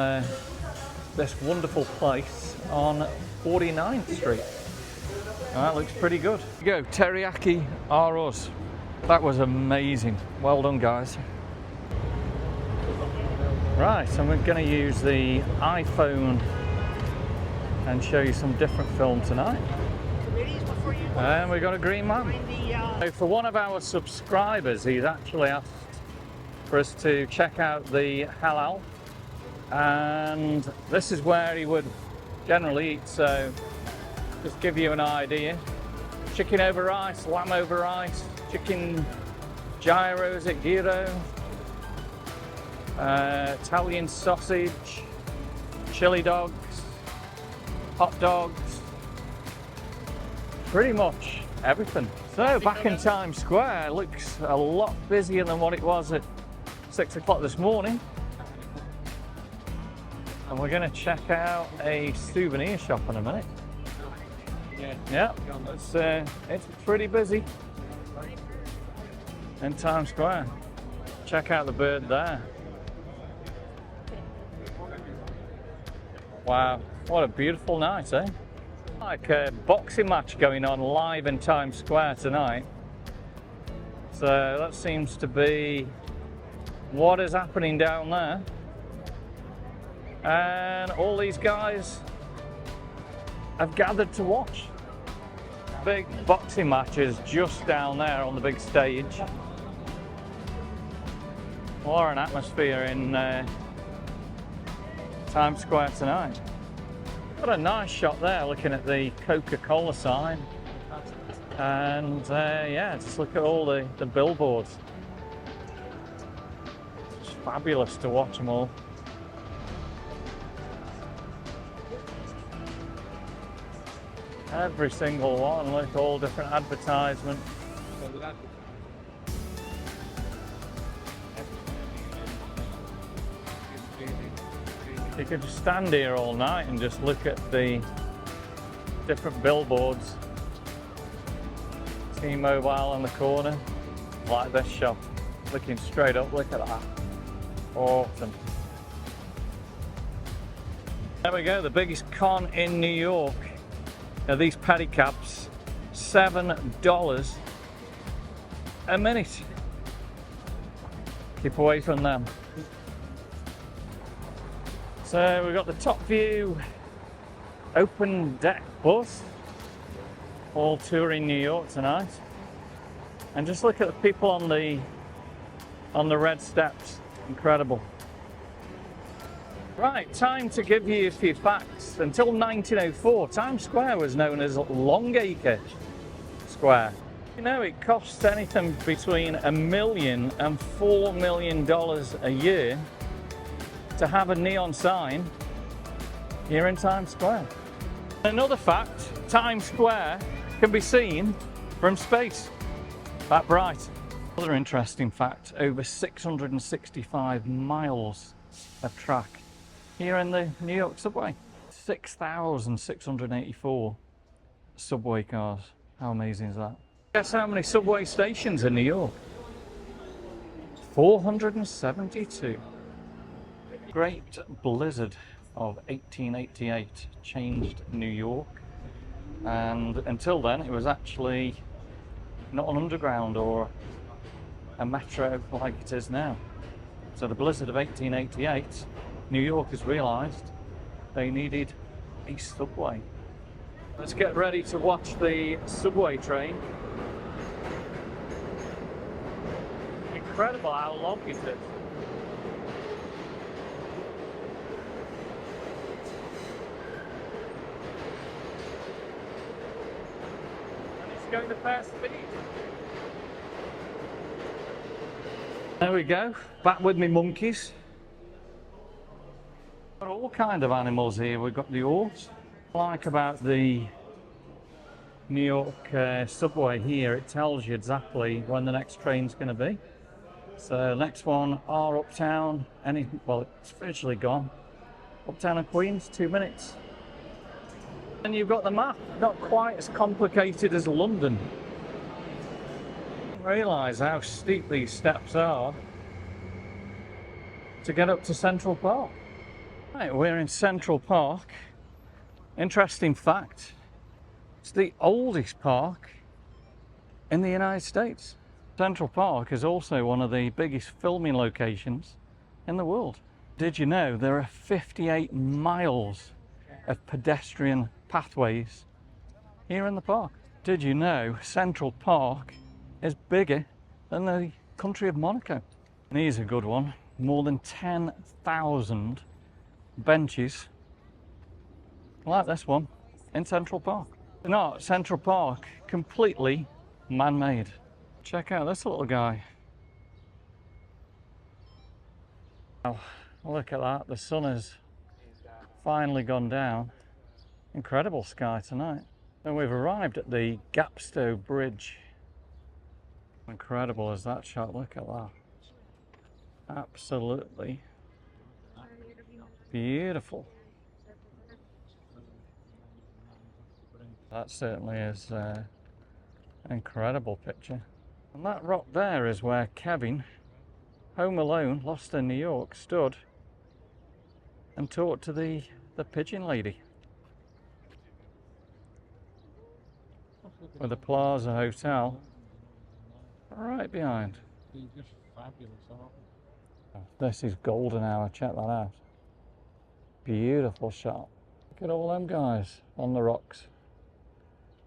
this wonderful place on 49th Street. That looks pretty good. Here you go, teriyaki are us. That was amazing. Well done, guys. Right, so we're going to use the iPhone and show you some different film tonight. And we got a green man. So for one of our subscribers, he's actually asked for us to check out the halal. And this is where he would generally eat, so just give you an idea. Chicken over rice, lamb over rice, chicken gyro, is it gyro? Italian sausage, chili dogs, hot dogs, pretty much everything. So back in Times Square, looks a lot busier than what it was at 6 o'clock this morning. And we're going to check out a souvenir shop in a minute. Yeah, it's pretty busy in Times Square. Check out the bird there. Wow, what a beautiful night, eh? Like a boxing match going on live in Times Square tonight. So that seems to be what is happening down there. And all these guys have gathered to watch. Big boxing matches just down there on the big stage. What an atmosphere in Times Square tonight. Got a nice shot there looking at the Coca-Cola sign. And yeah, just look at all the billboards. It's fabulous to watch them all. Every single one, look, all different advertisements. You could just stand here all night and just look at the different billboards. T-Mobile in the corner, like this shop, looking straight up, look at that. Awesome. There we go, the biggest con in New York. Now these pedicabs, $7 a minute. Keep away from them. So we've got the Top View open deck bus, all touring New York tonight. And just look at the people on the red steps. Incredible. Right, time to give you a few facts. Until 1904, Times Square was known as Longacre Square. You know, it costs anything between $1 million and $4 million a year to have a neon sign here in Times Square. Another fact, Times Square can be seen from space, that bright. Another interesting fact, over 665 miles of track here in the New York subway. 6,684 subway cars. How amazing is that? Guess how many subway stations in New York? 472. Great blizzard of 1888 changed New York, and until then it was actually not an underground or a metro like it is now. So the blizzard of 1888, New Yorkers realised they needed a subway. Let's get ready to watch the subway train. Incredible how long it is. Going to fast speed. There we go, back with me monkeys. Got all kind of animals here. We've got the horse. What I like about the New York subway here, it tells you exactly when the next train's going to be. So next one, our Uptown, well, it's virtually gone. Uptown and Queens, 2 minutes. And you've got the map, not quite as complicated as London. I didn't realise how steep these steps are to get up to Central Park. Right, we're in Central Park. Interesting fact, it's the oldest park in the United States. Central Park is also one of the biggest filming locations in the world. Did you know there are 58 miles of pedestrian pathways here in the park? Did you know Central Park is bigger than the country of Monaco? And here's a good one, more than 10,000 benches like this one in Central Park. Not Central Park, completely man-made. Check out this little guy. Oh, look at that, the sun has finally gone down. Incredible sky tonight. And we've arrived at the Gapstow Bridge. Incredible is that shot, look at that. Absolutely beautiful. That certainly is an incredible picture. And that rock there is where Kevin, home alone, lost in New York, stood and talked to the pigeon lady. with the Plaza Hotel right behind. They're just fabulous, aren't they? This is golden hour, check that out. Beautiful shot. Look at all them guys on the rocks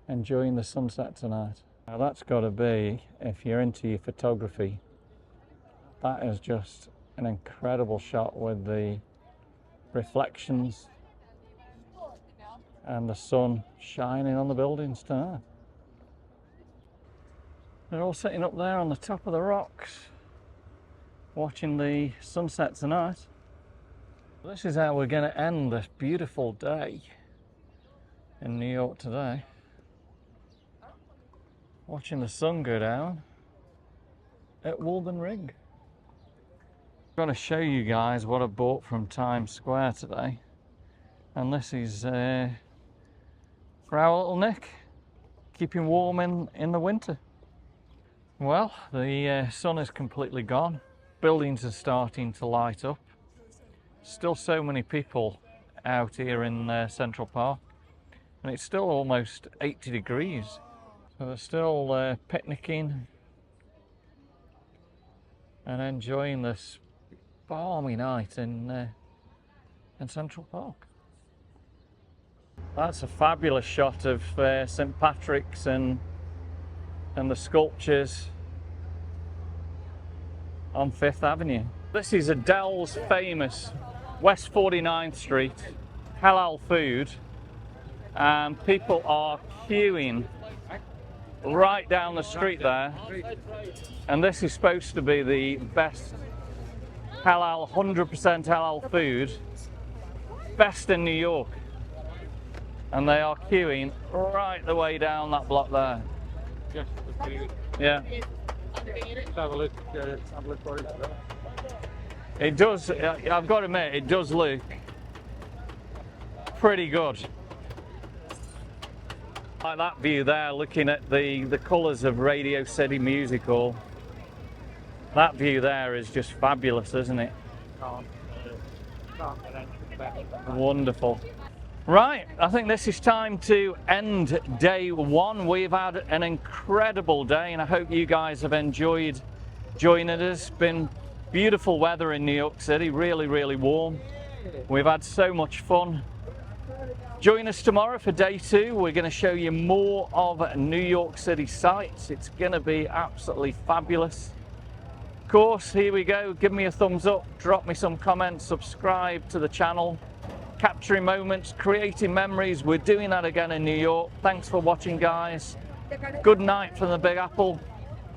enjoying the sunset tonight. Now that's got to be, if you're into your photography, that is just an incredible shot with the reflections and the sun shining on the buildings tonight. They're all sitting up there on the top of the rocks watching the sunset tonight. This is how we're going to end this beautiful day in New York today. Watching the sun go down at Walden Ring. I'm going to show you guys what I bought from Times Square today. And this is for our little Nick, keeping warm in the winter. Well, the sun is completely gone. Buildings are starting to light up. Still so many people out here in Central Park. And it's still almost 80 degrees. So they're still picnicking and enjoying this balmy night in Central Park. That's a fabulous shot of St. Patrick's and the sculptures on 5th Avenue. This is Adele's famous West 49th Street halal food, and people are queuing right down the street there, and this is supposed to be the best halal, 100% halal food, best in New York, and they are queuing right the way down that block there. Yeah. Have a look for it. It does, I've got to admit, it does look pretty good. Like that view there, looking at the colours of Radio City Music Hall. That view there is just fabulous, isn't it? Wonderful. Right, I think this is time to end day one. We've had an incredible day, and I hope you guys have enjoyed joining us. It's been beautiful weather in New York City, really, really warm. We've had so much fun. Join us tomorrow for day two. We're going to show you more of New York City sights. It's going to be absolutely fabulous. Of course, here we go. Give me a thumbs up, drop me some comments, subscribe to the channel. Capturing moments, creating memories. We're doing that again in New York. Thanks for watching, guys. Good night from the Big Apple,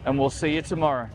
and we'll see you tomorrow.